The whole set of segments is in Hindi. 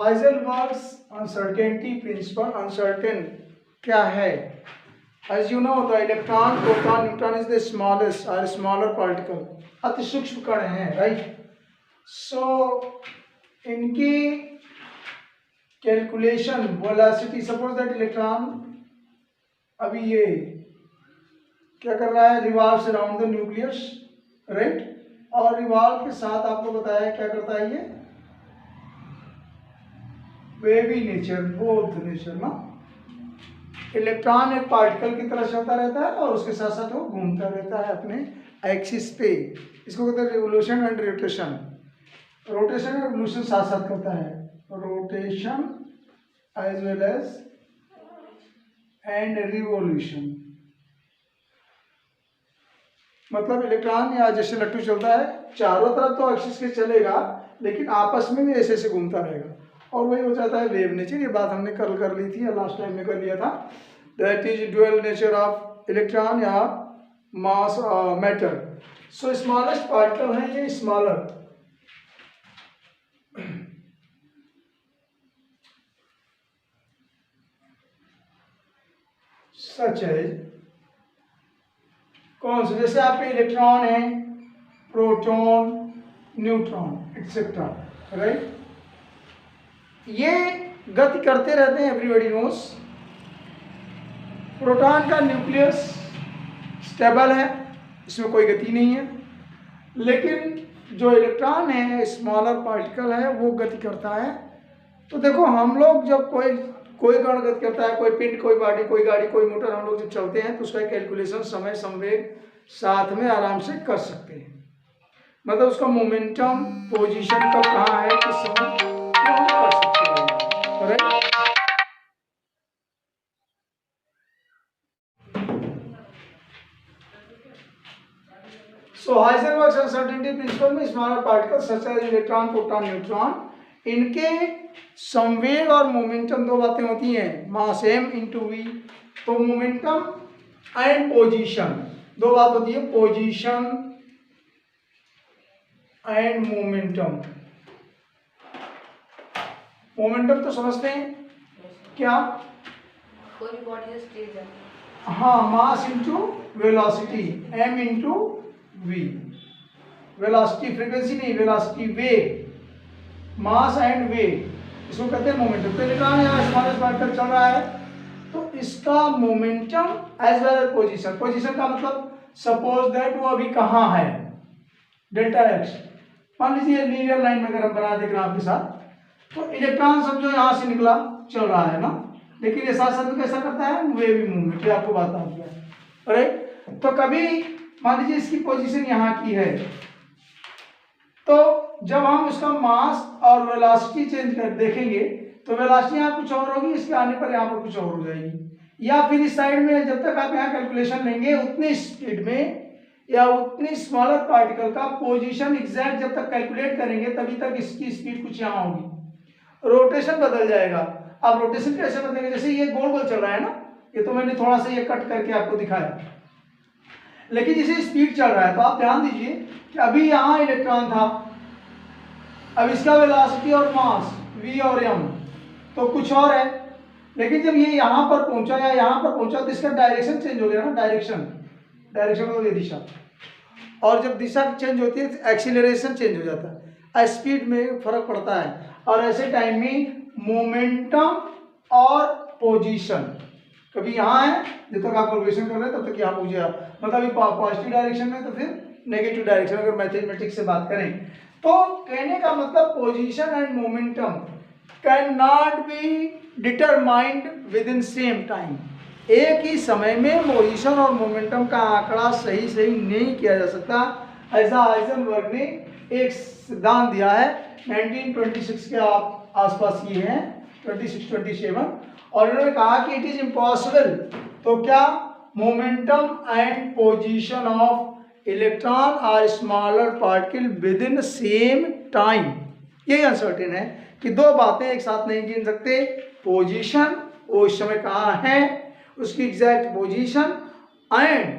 हाइजेनबर्ग्स अनसर्टेनिटी प्रिंसिपल, अनसर्टेन क्या है? As you know, the electron, proton, neutron is the smallest or smaller particle, अति सूक्ष्म कण है, right? So इनकी calculation velocity, suppose that electron अभी ये क्या कर रहा है, revolves around the nucleus, right? और रिवॉल्व के साथ आपको बताया क्या करता है ये, वेवी नेचर, बोथ नेचर ना। इलेक्ट्रॉन एक पार्टिकल की तरह चलता रहता है और उसके साथ साथ वो घूमता रहता है अपने एक्सिस पे। इसको कहते हैं रिवोल्यूशन एंड रोटेशन। रोटेशन और रिवोल्यूशन साथ साथ करता है, rotation as well as and revolution. मतलब इलेक्ट्रॉन या जैसे लट्टू चलता है, चारों तरफ तो एक्सिस के चलेगा लेकिन आपस में भी ऐसे ऐसे घूमता रहेगा, और वही हो जाता है वेव नेचर। ये बात हमने कल कर ली थी या लास्ट टाइम में कर लिया था। That is dual nature of electron या मास मैटर। सो स्मॉलेस्ट पार्टिकल है ये, स्मॉलर। सच है कौन से, जैसे आपके इलेक्ट्रॉन है, प्रोटॉन, न्यूट्रॉन एक्सेट्रा, राइट? ये गति करते रहते हैं, एवरीबॉडी नोस। प्रोटॉन का न्यूक्लियस स्टेबल है, इसमें कोई गति नहीं है, लेकिन जो इलेक्ट्रॉन है, स्मॉलर पार्टिकल है, वो गति करता है। तो देखो हम लोग जब कोई कण गति करता है, कोई पिंड, कोई बॉडी, कोई गाड़ी, कोई मोटर, हम लोग जब चलते हैं तो उसका कैलकुलेशन समय संवेग साथ में आराम से कर सकते हैं। मतलब उसका मोमेंटम, पोजीशन कब कहाँ है, किस समय, वो हम कर सकते हैं, right? So Heisenberg's uncertainty principle में smaller particle such as electron, proton, neutron, इनके संवेग और मोमेंटम दो बातें होती हैं, मास m इंटू वी। तो मोमेंटम एंड पोजीशन दो बात होती है, पोजीशन एंड मोमेंटम। मोमेंटम तो समझते हैं क्या? कोई भी बॉडी स्टेज है, हाँ, mass into velocity, m into v. Velocity frequency नहीं, वेलोसिटी वेग, मास एंड वेग, इसको कहते हैं मोमेंटम। तो इलेक्ट्रॉन यहाँ स्मॉलेस्ट पार्टिकल चल रहा है तो इसका momentum as well as position. Position का मतलब सपोज दैट वो अभी कहाँ है, डेल्टा एक्स। मान लीजिए लीनियर लाइन में अगर हम बना दे ग्राफ के साथ, तो इलेक्ट्रॉन समझो यहाँ से निकला, चल रहा है ना, लेकिन ये साथ साथ में कैसा करता है, वेवी मूवमेंट। ये आपको बात आ गया, राइट? तो कभी मान लीजिए इसकी पोजीशन यहाँ की है, तो जब हम उसका मास और वेलोसिटी चेंज कर देखेंगे तो वेलोसिटी यहाँ कुछ और होगी, इसके आने पर यहाँ पर कुछ और हो जाएगी। या फिर इस साइड में जब तक आप यहाँ कैलकुलेशन लेंगे उतनी स्पीड में या उतनी स्मॉलर पार्टिकल का पोजीशन एग्जैक्ट जब तक कैलकुलेट करेंगे तभी तक इसकी स्पीड कुछ यहाँ होगी। रोटेशन बदल जाएगा। अब रोटेशन कैसे बदलेगा, जैसे ये गोल गोल चल रहा है ना, ये तो मैंने थोड़ा सा ये कट करके आपको दिखाया, लेकिन जैसे स्पीड चल रहा है तो आप ध्यान दीजिए कि अभी यहाँ इलेक्ट्रॉन था, अब इसका वेलोसिटी और मास v और m तो कुछ और है, लेकिन जब ये यहाँ पर पहुंचा या यहाँ पर पहुंचा तो इसका डायरेक्शन चेंज हो गया ना। डायरेक्शन मतलब ये दिशा, और जब दिशा चेंज होती है तो एक्सीलरेशन चेंज हो जाता है, स्पीड में फर्क पड़ता है। और ऐसे टाइम में मोमेंटम और पोजीशन, कभी यहाँ है जब तक आप कैलकुलेशन कर रहे हैं तब तक यहाँ पहुंचे आप, मतलब अभी पॉजिटिव डायरेक्शन में तो फिर नेगेटिव डायरेक्शन, अगर मैथमेटिक्स से बात करें तो कहने का मतलब position and momentum can not be determined with in same time. एक ही समय में पोजीशन और मोमेंटम का आंकड़ा सही नहीं किया जा सकता। ऐसा हाइजेनबर्ग ने एक सिद्धांत दिया है 1926 के आसपास किए हैं, 26-27, और इन्होंने कहा कि इट इज इम्पॉसिबल। तो क्या, momentum and position of electron or smaller particle within same time. यही अनसर्टेन है कि दो बातें एक साथ नहीं गिन सकते, पोजीशन, वो इस समय कहाँ है, उसकी exact position, and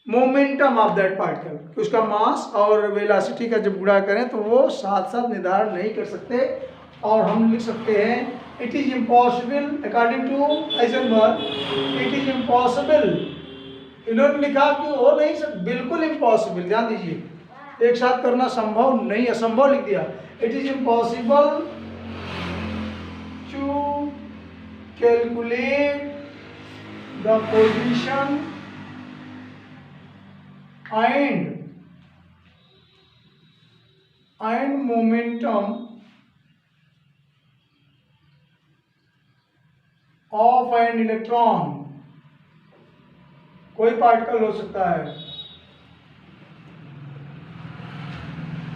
momentum of that particle, उसका मास और वेलोसिटी का जब गुणा करें तो वो साथ साथ निर्धारण नहीं कर सकते। और हम लिख सकते हैं it is impossible according to Heisenberg, it is impossible. इन्होंने लिखा कि हो नहीं सकता, बिल्कुल इम्पॉसिबल, ध्यान दीजिए, एक साथ करना संभव नहीं, असंभव लिख दिया। It is impossible to calculate the position and momentum of an electron, कोई पार्टिकल हो सकता है,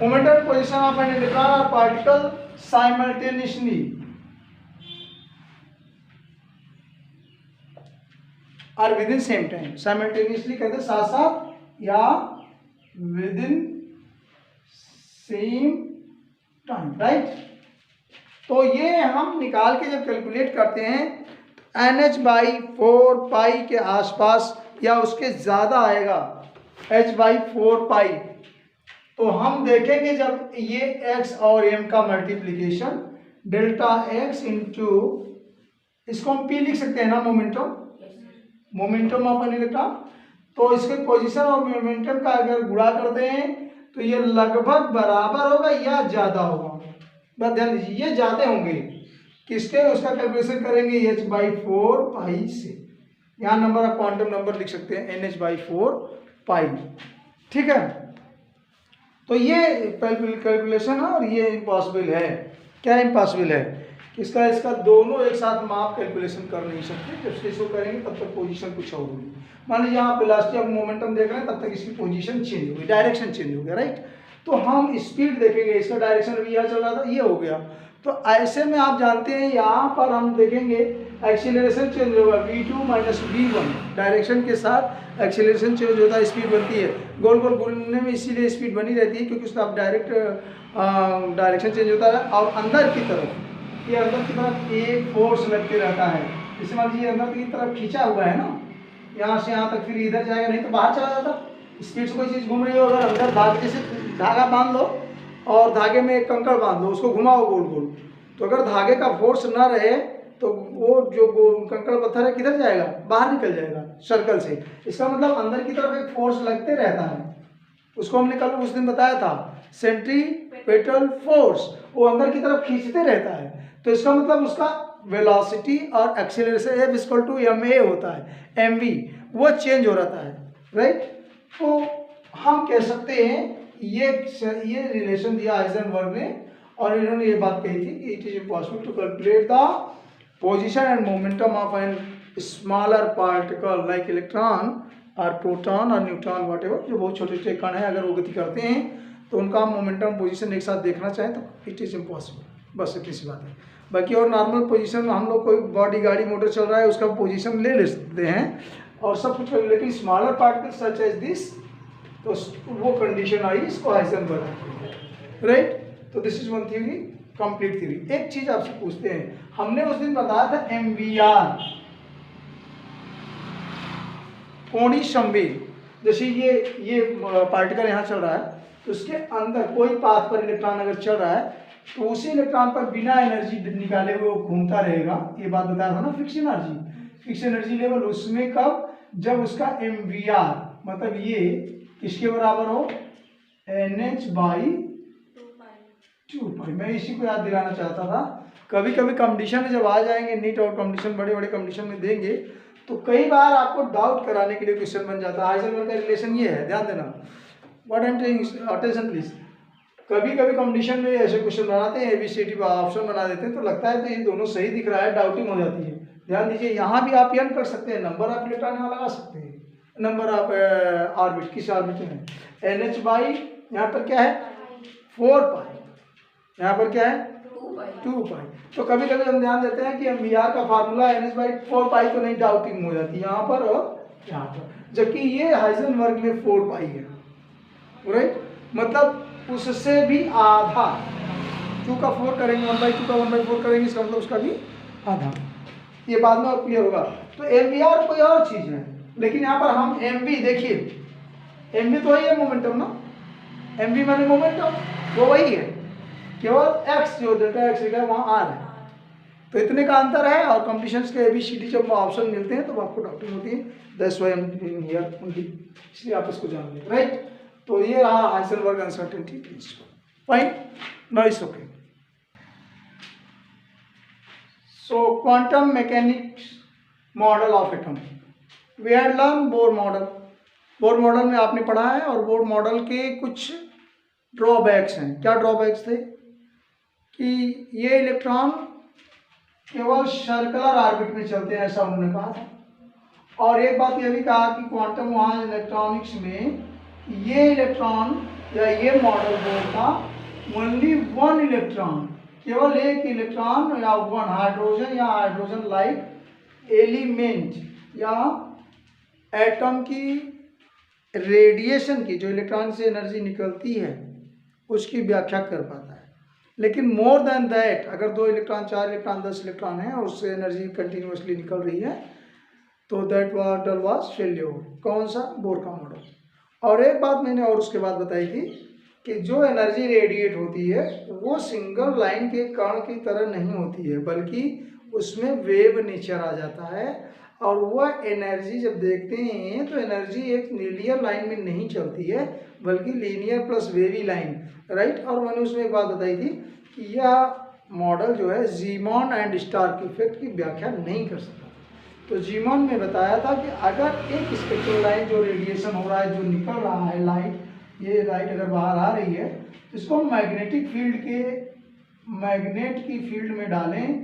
momentum position of an electron और पार्टिकल साइमल्टेनियसली और within same time. Simultaneously कहते हैं साथ साथ या within same time, right. तो ये हम निकाल के जब कैलकुलेट करते हैं NH/4 के आसपास या उसके ज़्यादा आएगा, H/4। तो हम देखेंगे जब ये x और m का मल्टीप्लिकेशन डेल्टा x इंटू, इसको हम p लिख सकते हैं ना, मोमेंटम ऑफ एन इलेक्ट्रॉन। तो इसके पोजीशन और मोमेंटम का अगर गुणा करते हैं तो ये लगभग बराबर होगा या ज़्यादा होगा। बस ध्यान दीजिए, ये ज़्यादा होंगे किसके, उसका कैलकुलेशन करेंगे H/4 से। यहाँ नंबर ऑफ क्वांटम नंबर लिख सकते हैं NH/4, ठीक है। तो ये कैलकुलेशन है और ये इम्पॉसिबल है। क्या इम्पॉसिबल है? इसका दोनों एक साथ माप कैलकुलेशन कर नहीं सकते। जब इसको करेंगे तब तक पोजीशन कुछ और होगी। मान लीजिए आप वेलोसिटी ऑफ मोमेंटम देख रहे हैं, तब तक इसकी पोजीशन चेंज होगी, डायरेक्शन चेंज हो गया, राइट। तो हम स्पीड देखेंगे, इसका डायरेक्शन अभी यहाँ चल रहा था, ये हो गया। तो ऐसे में आप जानते हैं यहाँ पर हम देखेंगे एक्सीलरेशन चेंज होगा, v2 माइनस v1, डायरेक्शन के साथ एक्सीलरेशन चेंज होता है, स्पीड बनती है। गोल गोल घूमने में इसीलिए स्पीड बनी रहती है क्योंकि उसका डायरेक्ट डायरेक्शन चेंज होता है। और अंदर की तरफ, ये अंदर की तरफ एक फोर्स लगते रहता है। जैसे मान लीजिए अंदर की तरफ खींचा हुआ है ना, यहाँ से यहाँ तक, फिर इधर जाएगा, नहीं तो बाहर चला जाता। स्पीड से कोई चीज़ घूम रही हो, अगर अंदर धागे से धागा बांध लो और धागे में एक कंकड़ बांध लो, उसको घुमाओ गोल गोल, तो अगर धागे का फोर्स ना रहे तो वो जो कंकड़ पत्थर है किधर जाएगा, बाहर निकल जाएगा सर्कल से। इसका मतलब अंदर की तरफ एक फोर्स लगते रहता है, उसको हमने कल उस दिन बताया था, सेंट्रीपेटल फोर्स, वो अंदर की तरफ खींचते रहता है। तो इसका मतलब उसका वेलोसिटी और एक्सीलरेशन F=ma होता है, mv, वो चेंज हो रहता है, राइट। तो हम कह सकते हैं ये रिलेशन दिया हाइजेनबर्ग ने, और इन्होंने ये बात कही थी कि it is impossible to calculate the position and momentum of an smaller particle like electron और प्रोटॉन और न्यूट्रॉन व्हाटएवर, जो बहुत छोटे छोटे कण हैं, अगर वो गति करते हैं तो उनका मोमेंटम पोजीशन एक साथ देखना चाहें तो इट इज़ इम्पॉसिबल। बस इतनी सी बात है। बाकी और नॉर्मल पोजीशन, हम लोग कोई बॉडी गाड़ी मोटर चल रहा है उसका पोजीशन ले सकते हैं और सब कुछ, लेकिन smaller particle such as this, तो वो कंडीशन आई, इसको हाइजेनबर्ग, राइट। तो this is one theory, complete theory. एक चीज आपसे पूछते हैं, हमने उस दिन बताया था MVR, कोणीय संवेग। जैसे ये पार्टिकल यहाँ चल रहा है, तो उसके अंदर कोई पाथ पर इलेक्ट्रॉन अगर चल रहा है तो उसी इलेक्ट्रॉन पर बिना एनर्जी निकाले हुए वो घूमता रहेगा। ये बात बताया था ना, फिक्स एनर्जी लेवल, उसमें कब, जब उसका MVR मतलब ये किसके बराबर हो, NH/2π। मैं इसी को याद दिलाना चाहता था। कभी कभी कंडीशन जब आ जाएंगे, नीट और कंडीशन बड़े बड़े कंडीशन में देंगे तो कई बार आपको डाउट कराने के लिए क्वेश्चन बन जाता है। हाइजेनबर्ग का रिलेशन ये है, ध्यान देना, what I am telling, attention please. कभी कभी कंडीशन में ऐसे क्वेश्चन बनाते हैं, ABCD ऑप्शन बना देते हैं, तो लगता है तो ये दोनों सही दिख रहा है, डाउटिंग हो जाती है। ध्यान दीजिए, यहाँ भी आप यन कर सकते हैं, नंबर ऑफ इलेक्ट्रॉन यहाँ लगा सकते हैं, नंबर ऑफ ऑर्बिट, किस ऑर्बिट में, NH/ यहाँ पर क्या है 4π, यहाँ पर क्या है 2π। तो कभी कभी हम ध्यान देते हैं कि MVR का फार्मूला NH/4π, तो नहीं, डाउटिंग हो जाती है यहाँ पर और यहाँ पर, जबकि ये हाइजेनबर्ग में 4π है, राइट। मतलब उससे भी आधा, 2 का 4 करेंगे, 1/2 का 1/4 करेंगे, इसका मतलब उसका भी आधा। ये बाद में और क्लियर होगा। तो MVR कोई और चीज़ है, लेकिन यहाँ पर हम MV, देखिए MV तो वही है मोमेंटम ना, MV माने मोमेंटम, वो वही है। केवल एक्स जो डेल्टा एक्स लिखा है वहाँ आर है। तो इतने का अंतर है, और कंडीशंस के ABCD जब ऑप्शन मिलते हैं तो आपको डाउटिंग होती है, that's why I am here only, इसलिए आप इसको जान लें, राइट। तो ये रहा Heisenberg uncertainty principle, fine, now it's okay. So quantum mechanics model of atom, we had learn Bohr model. Bohr model में आपने पढ़ा है, और बोर मॉडल के कुछ ड्रॉबैक्स हैं। क्या ड्रॉबैक्स थे कि ये इलेक्ट्रॉन केवल सर्कुलर ऑर्बिट में चलते हैं, ऐसा उन्होंने कहा था। और एक बात यह भी कहा कि क्वांटम वहाँ इलेक्ट्रॉनिक्स में ये इलेक्ट्रॉन या ये मॉडल बोर का ओनली वन इलेक्ट्रॉन, केवल एक इलेक्ट्रॉन या वन हाइड्रोजन या हाइड्रोजन लाइक एलिमेंट या एटम की रेडिएशन की, जो इलेक्ट्रॉन से एनर्जी निकलती है, उसकी व्याख्या कर पाता है। लेकिन मोर देन दैट, अगर 2 इलेक्ट्रॉन, 4 इलेक्ट्रॉन, 10 इलेक्ट्रॉन है और उससे एनर्जी कंटिन्यूसली निकल रही है, तो दैट मॉडल वाज फेल्योर। कौन सा? बोर का मॉडल। और एक बात मैंने और उसके बाद बताई थी कि जो एनर्जी रेडिएट होती है वो सिंगल लाइन के कण की तरह नहीं होती है, बल्कि उसमें वेव नेचर आ जाता है। और वह एनर्जी जब देखते हैं तो एनर्जी एक लीनियर लाइन में नहीं चलती है, बल्कि linear plus wavy line, right. और मैंने उसमें एक बात बताई थी कि यह मॉडल जो है जीमॉन एंड स्टार्क इफेक्ट की व्याख्या नहीं कर सकता। तो जीमॉन में बताया था कि अगर एक स्पेक्ट्रल लाइन जो रेडिएशन हो रहा है, जो निकल रहा है लाइट, ये लाइट अगर बाहर आ रही है, तो इसको मैग्नेटिक फील्ड के मैग्नेट की फील्ड में डालें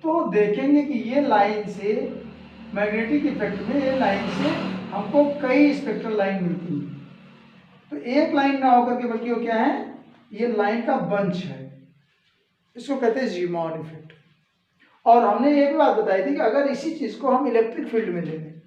तो देखेंगे कि ये लाइन से, मैग्नेटिक इफेक्ट में ये लाइन से हमको कई स्पेक्ट्रल लाइन मिलती है। तो एक लाइन ना होकर के बल्कि वो क्या है, ये लाइन का बंच है, इसको कहते हैं जीमॉन इफेक्ट। और हमने ये भी बात बताई थी कि अगर इसी चीज़ को हम इलेक्ट्रिक फील्ड में ले लें,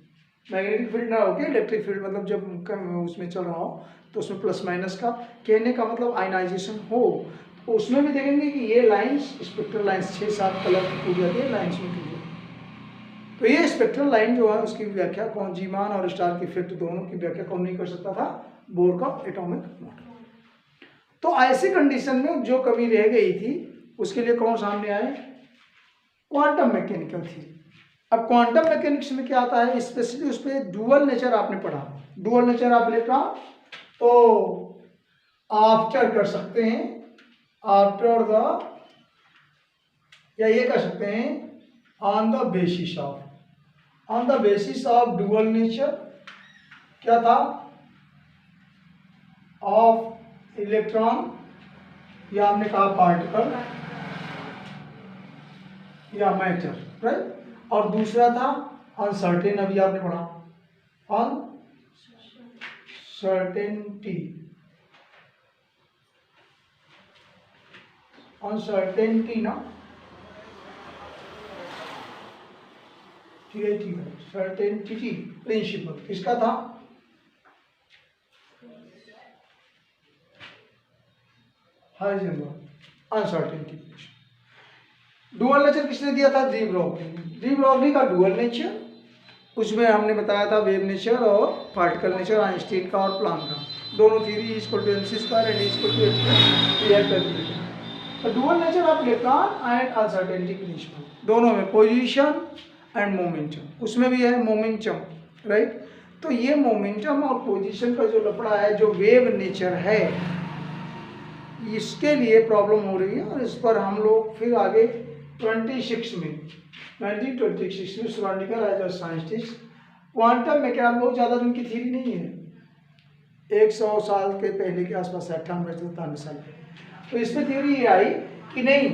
मैग्नेटिक फील्ड ना होके इलेक्ट्रिक फील्ड, मतलब जब उसमें चल रहा हो तो उसमें प्लस माइनस का, कहने का मतलब आयनाइजेशन हो, तो उसमें भी देखेंगे कि ये लाइन्स, स्पेक्ट्रल लाइन्स 6-7 कलर की टूट जाती है, लाइन्स में टूट जाती है। तो ये स्पेक्ट्रल लाइन जो है उसकी व्याख्या कौन, जीमॉन और स्टार्क इफेक्ट दोनों की व्याख्या कौन नहीं कर सकता था? बोर का एटॉमिक मॉडल। तो ऐसी कंडीशन में जो कमी रह गई थी उसके लिए कौन सामने आए? क्वांटम मैकेनिकल थी। अब क्वांटम मैकेनिक्स में क्या आता है, स्पेशली उस पर डुअल नेचर आपने पढ़ा, डुअल नेचर ऑफ इलेक्ट्रॉन। तो आफ्टर कर सकते हैं, आफ्टर द, या ये कर सकते हैं on the basis of, on the basis of dual nature क्या था, ऑफ इलेक्ट्रॉन, या हमने कहा पार्टिकल या मैटर, राइट। और दूसरा था अनसर्टेन, अभी आपने पढ़ा अनसर्टेनिटी, अनसर्टेनिटी ना, ठीक है, सर्टेनिटी प्रिंसिपल किसका था? Heisenberg, uncertainty principle. Dual nature किसने दिया था? De Broglie. डी ब्रोगली का डुअल नेचर, उसमें हमने बताया था वेव नेचर और पार्टिकल नेचर, आइंस्टीन का और प्लांक का, दोनों theory equal to mc square and equal to h²। तो dual nature of electron and uncertainty principle, दोनों में पोजीशन एंड मोमेंटम, उसमें भी है मोमेंटम, राइट। तो ये मोमेंटम और पोजीशन का जो लफड़ा है, जो वेव नेचर है, इसके लिए प्रॉब्लम हो रही है। और इस पर हम लोग फिर आगे 1926 में Schrodinger as a scientist, quantum mechanics बहुत ज़्यादा उनकी थ्योरी नहीं है, 100 साल के पहले के आसपास, 98-97 साल पहले। तो इसमें थ्योरी ये आई कि नहीं,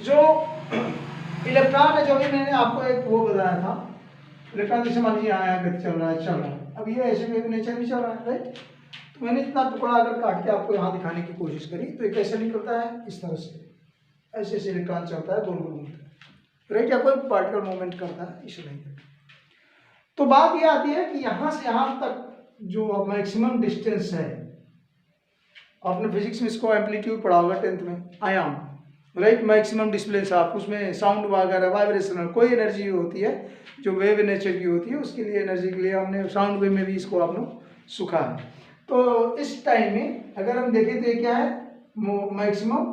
जो इलेक्ट्रॉन है, जो भी मैंने आपको एक वो बताया था, इलेक्ट्रॉन जैसे मान लीजिए आया गति चल रहा है, अब ये ऐसे वेव नेचर भी चल रहा है, राइट। तो मैंने इतना टुकड़ा अगर काट के आपको यहाँ दिखाने की कोशिश करी, तो ये कैसे निकलता है? इस तरह से, ऐसे ऐसे इलेक्ट्रॉन चलता है, गोल गोल घूमता है, राइट, या कोई पार्टिकल मूवमेंट करता है, इस लाइन पे। तो बात ये आती है कि यहाँ से यहाँ तक जो मैक्सिमम डिस्टेंस है, आपने फिजिक्स में इसको एम्पलीट्यूड पढ़ा होगा 10th में, आयाम, राइट, मैक्सिमम डिस्प्लेस ऑफ, उसमें साउंड वगैरह वाइब्रेशनल कोई एनर्जी होती है जो वेव नेचर की होती है, उसके लिए एनर्जी के लिए हमने साउंड वेव में भी इसको आपने सुखा है। तो इस टाइम में अगर हम देखें तो ये क्या है? मैक्सिमम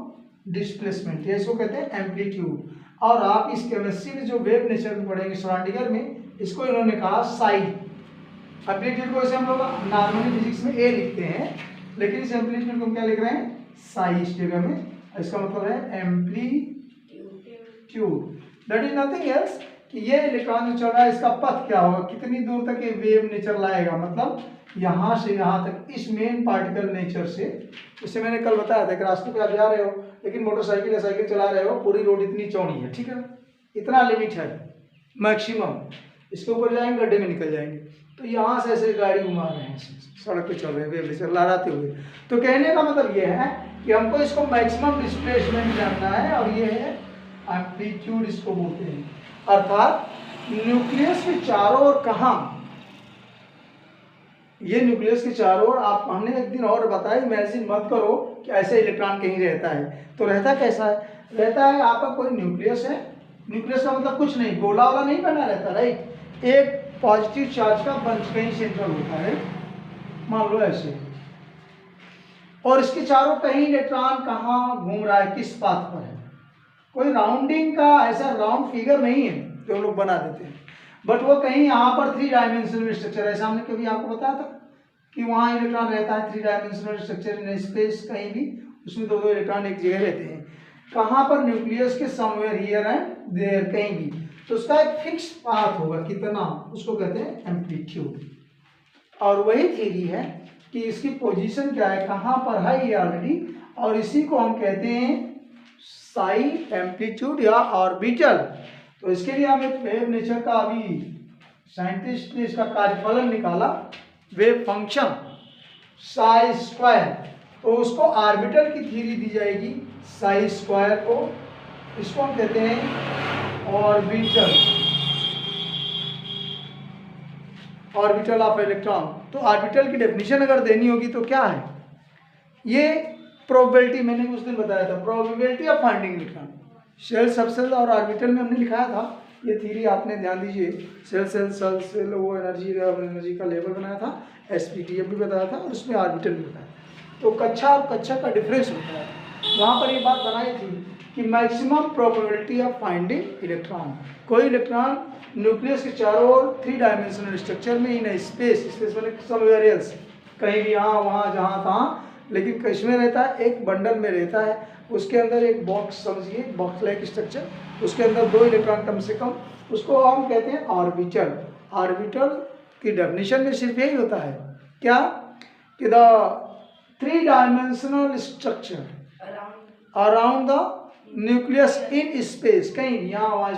डिस्प्लेसमेंट, ये इसको कहते हैं एम्पलीट्यूड। और आप इस केमिस्ट्री में जो वेव नेचर में पढ़ेंगे श्रोडिंगर में, इसको इन्होंने कहा साई। एम्पलीट्यूड को इसे हम लोग नॉर्मली फिजिक्स में ए लिखते हैं, लेकिन इस एम्पलीट्यूड को हम क्या लिख रहे हैं, साई इस जगह में। इसका मतलब है amplitude. That is nothing else कि ये इलेक्ट्रॉन जो चल रहा है इसका पथ क्या होगा, कितनी दूर तक ये वेव नेचर लाएगा, मतलब यहाँ से यहाँ तक इस मेन पार्टिकल नेचर से। जैसे मैंने कल बताया था कि रास्ते पे आप जा रहे हो, लेकिन मोटरसाइकिल या साइकिल चला रहे हो, पूरी रोड इतनी चौड़ी है, ठीक है, इतना लिमिट है मैक्सिमम, इसके ऊपर जाएंगे गड्ढे में निकल जाएंगे। तो यहाँ से ऐसे गाड़ी घुमा रहे हैं, सड़क पे चल रहे हैं वेव नेचर लहराते हुए। तो कहने का मतलब ये है कि हमको इसको मैक्सिमम डिस्प्लेसमेंट जानना है, और ये है एम्पलीट्यूड इसको बोलते हैं। अर्थात न्यूक्लियस के चारों ओर कहाँ, ये न्यूक्लियस के चारों ओर आप, हमने एक दिन और बताया, इमेजिन मत करो कि ऐसे इलेक्ट्रॉन कहीं रहता है। तो रहता कैसा है, रहता है आपका कोई न्यूक्लियस है, न्यूक्लियस का मतलब कुछ नहीं, गोला वाला नहीं बना रहता, राइट, एक पॉजिटिव चार्ज का बंच कहीं सेंट्रल होता है, मान लो ऐसे, और इसके चारों कहीं इलेक्ट्रॉन कहाँ घूम रहा है, किस पाथ पर है। कोई राउंडिंग का ऐसा राउंड फिगर नहीं है जो लोग बना देते हैं, बट वो कहीं यहाँ पर 3 डायमेंशनल स्ट्रक्चर है। हमने कभी आपको बताया था कि वहाँ इलेक्ट्रॉन रहता है 3 डायमेंशनल स्ट्रक्चर इन स्पेस, कहीं भी उसमें 2 इलेक्ट्रॉन एक जगह रहते हैं। कहाँ पर, न्यूक्लियस के समवेयर हियर एंड देयर, कहीं भी। तो उसका एक फिक्स पाथ होगा, कितना, उसको कहते हैं एम्पलीट्यूड। और वही थ्योरी है कि इसकी पोजीशन क्या है, कहाँ पर है ये ऑलरेडी, और इसी को हम कहते हैं साई एम्पलीट्यूड या ऑर्बिटल। तो इसके लिए हम एक वेव नेचर का, अभी साइंटिस्ट ने इसका कार्यफलन निकाला, वेव फंक्शन साई स्क्वायर, तो उसको ऑर्बिटल की थ्योरी दी जाएगी, साई स्क्वायर को, इसको हम कहते हैं ऑर्बिटल, ऑर्बिटल ऑफ इलेक्ट्रॉन। तो ऑर्बिटल की डेफिनेशन अगर देनी होगी तो क्या है, ये प्रोबेबिलिटी, मैंने उस दिन बताया था, probability of finding electron. Shell, subshell और ऑर्बिटल में हमने लिखाया था ये थ्योरी, आपने ध्यान दीजिए। सेल सेल सेल सेल वो एनर्जी और एनर्जी का लेवल बनाया था, SPTF भी बताया था, और उसमें ऑर्बिटल भी बताया। तो कक्षा और कक्षा का डिफरेंस होता है, वहाँ पर ये बात बनाई थी कि maximum probability of finding electron, कोई इलेक्ट्रॉन न्यूक्लियस के चारों ओर 3 डायमेंशनल स्ट्रक्चर में, इन स्पेस, स्पेस मैंने समवेयर एल्स, कहीं भी यहाँ वहाँ जहाँ तहाँ, लेकिन किसमें रहता है, एक बंडल में रहता है, उसके अंदर एक बॉक्स, समझिए बॉक्स लाइक स्ट्रक्चर, उसके अंदर 2 इलेक्ट्रॉन कम से कम, उसको हम कहते हैं ऑर्बिटल। ऑर्बिटल की डेफिनेशन में सिर्फ यही होता है क्या, कि the 3 dimensional structure around the nucleus in space, कहीं यहाँ वहाँ